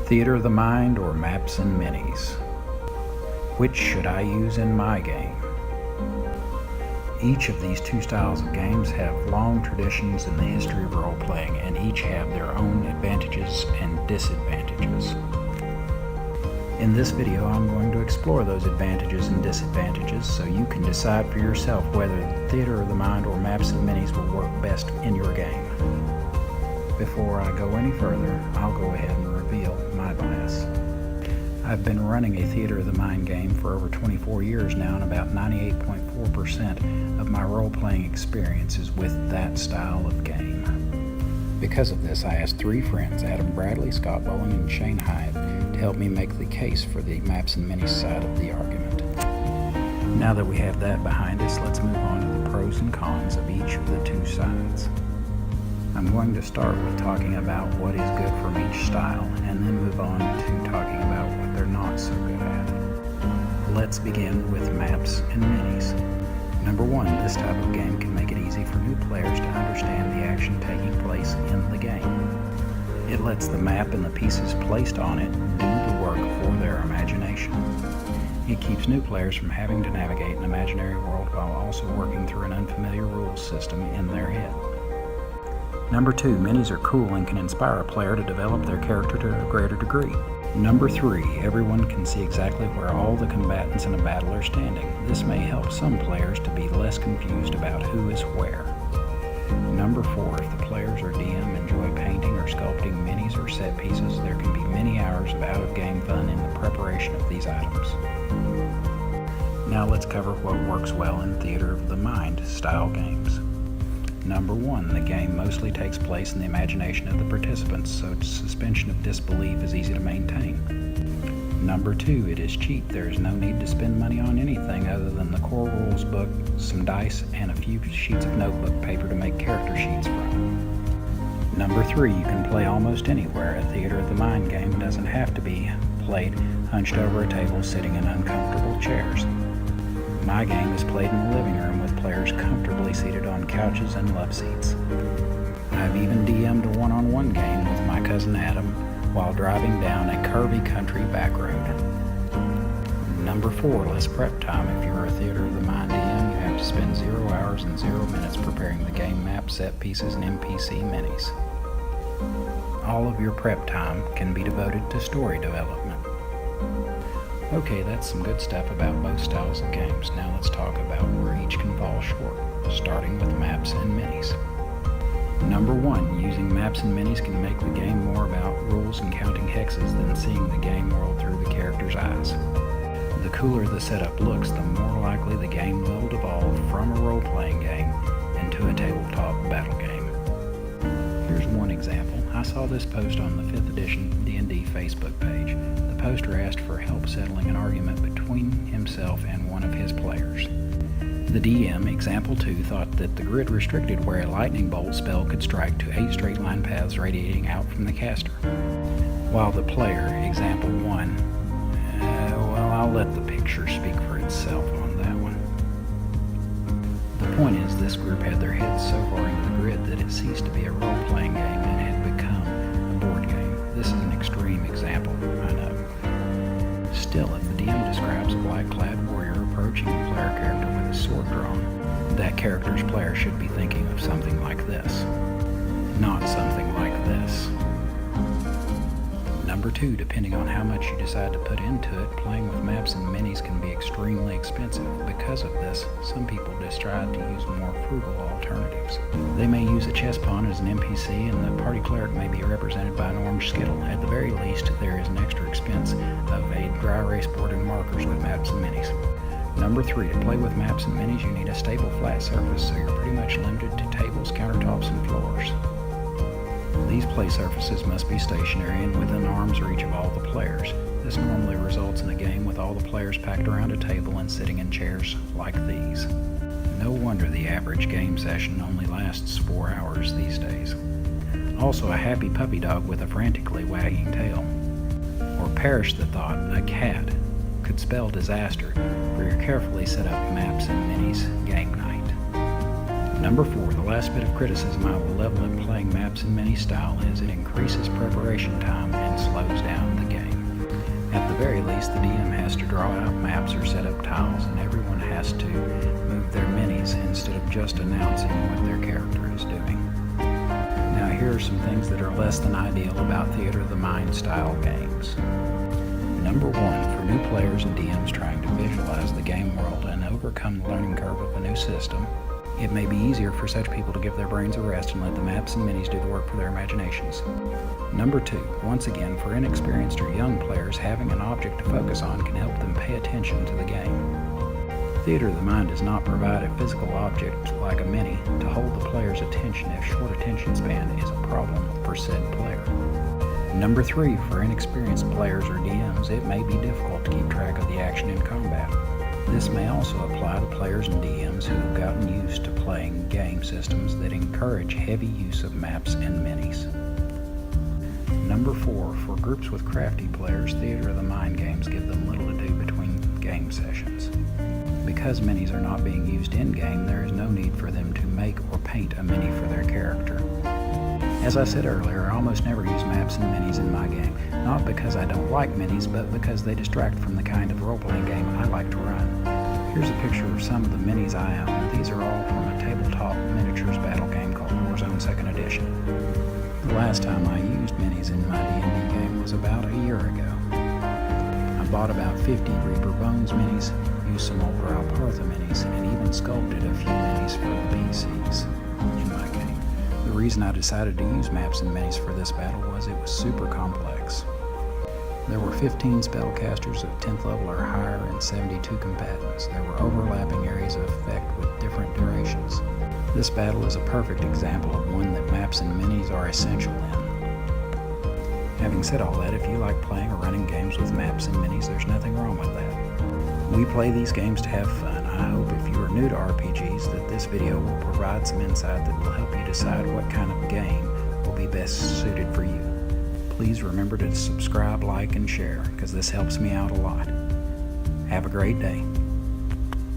Theater of the Mind or Maps and Minis? Which should I use in my game? Each of these two styles of games have long traditions in the history of role-playing, and each have their own advantages and disadvantages. In this video, I'm going to explore those advantages and disadvantages so you can decide for yourself whether Theater of the Mind or Maps and Minis will work best in your game. Before I go any further, I'll go ahead and reveal my bias. I've been running a Theater of the Mind game for over 24 years now, and about 98.4% of my role-playing experience is with that style of game. Because of this, I asked three friends, Adam Bradley, Scott Bowen, and Shane Hyatt, to help me make the case for the Maps and Minis side of the argument. Now that we have that behind us, let's move on to the pros and cons of each of the two sides. I'm going to start with talking about what is good from each style, and then move on to talking about what they're not so good at. Let's begin with Maps and Minis. Number one, this type of game can make it easy for new players to understand the action taking place in the game. It lets the map and the pieces placed on it do the work for their imagination. It keeps new players from having to navigate an imaginary world while also working through an unfamiliar rules system in their head. Number two, minis are cool and can inspire a player to develop their character to a greater degree. Number three, everyone can see exactly where all the combatants in a battle are standing. This may help some players to be less confused about who is where. Number four, if the players or DM enjoy painting or sculpting minis or set pieces, there can be many hours of out-of-game fun in the preparation of these items. Now let's cover what works well in Theater of the Mind style games. Number one, the game mostly takes place in the imagination of the participants, so suspension of disbelief is easy to maintain. Number two, it is cheap. There is no need to spend money on anything other than the core rules book, some dice, and a few sheets of notebook paper to make character sheets from. Number three, you can play almost anywhere. A Theater of the Mind game doesn't have to be played hunched over a table sitting in uncomfortable chairs. My game is played in the living room with players comfortably seated on couches and love seats. I've even DM'd a one-on-one game with my cousin Adam while driving down a curvy country back road. Number four, less prep time. If you're a Theater of the Mind DM, you have to spend 0 hours and 0 minutes preparing the game map, set pieces, and NPC minis. All of your prep time can be devoted to story development. Okay, that's some good stuff about both styles of games. Now let's talk about where each can fall short, starting with Maps and Minis. Number one, using Maps and Minis can make the game more about rules and counting hexes than seeing the game world through the character's eyes. The cooler the setup looks, the more likely the game will devolve from a role-playing game into a tabletop battle game. Here's one example. I saw this post on the 5th edition D&D Facebook page. The poster asked for help settling an argument between himself and one of his players. The DM, Example 2, thought that the grid restricted where a lightning bolt spell could strike to 8 straight line paths radiating out from the caster. While the player, Example 1, well, I'll let the picture speak for itself on that one. The point is, this group had their heads so far into the grid that it ceased to be a role-playing game and had become a board game. This is an extreme example, I know. Still, if the DM describes a black-clad warrior approaching a player character with a sword drawn, that character's player should be thinking of something like this, not something like this. Number two, depending on how much you decide to put into it, playing with Maps and Minis can be extremely expensive. Because of this, some people decide to use more frugal alternatives. They may use a chess pawn as an NPC, and the party cleric may be represented by an orange skittle. At the very least, there is an extra expense of a dry erase board and markers with Maps and Minis. Number three, to play with Maps and Minis, you need a stable flat surface, so you're pretty much limited to tables, countertops, and floors. These play surfaces must be stationary and within arm's reach of all the players. This normally results in a game with all the players packed around a table and sitting in chairs like these. No wonder the average game session only lasts 4 hours these days. Also, a happy puppy dog with a frantically wagging tail. Or perish the thought, a cat could spell disaster for your carefully set up Maps and Minis game night. Number 4, the last bit of criticism I will level at playing Maps and Minis style is it increases preparation time and slows down the minis, the DM has to draw out maps or set up tiles, and everyone has to move their minis instead of just announcing what their character is doing. Now here are some things that are less than ideal about Theater of the Mind style games. Number 1, for new players and DMs trying to visualize the game world and overcome the learning curve of a new system, it may be easier for such people to give their brains a rest and let the maps and minis do the work for their imaginations. Number 2, once again, for inexperienced or young players, having an object to focus on can help them pay attention to the game. Theater of the Mind does not provide a physical object like a mini to hold the player's attention if short attention span is a problem for said player. Number 3, for inexperienced players or DMs, it may be difficult to keep track of the action in combat. This may also apply to players and DMs who have gotten used to playing game systems that encourage heavy use of maps and minis. Number 4, for groups with crafty players, Theater of the Mind games give them little to do between game sessions. Because minis are not being used in-game, there is no need for them to make or paint a mini for their character. As I said earlier, I almost never use maps and minis in my game, not because I don't like minis, but because they distract from the kind of role-playing game I like to run. Here's a picture of some of the minis I own. These are all from a tabletop miniatures battle game called Warzone 2nd Edition. The last time I used minis in my D&D game was about a year ago. I bought about 50 Reaper Bones minis, used some old Alpartha minis, and even sculpted a few minis for the PCs in my game. The reason I decided to use maps and minis for this battle was it was super complex. There were 15 spellcasters of 10th level or higher and 72 combatants. There were overlapping areas of effect with different durations. This battle is a perfect example of one that maps and minis are essential in. Having said all that, if you like playing or running games with maps and minis, there's nothing wrong with that. We play these games to have fun. I hope if you are new to RPGs that this video will provide some insight that will help you decide what kind of game will be best suited for you. Please remember to subscribe, like, and share, because this helps me out a lot. Have a great day.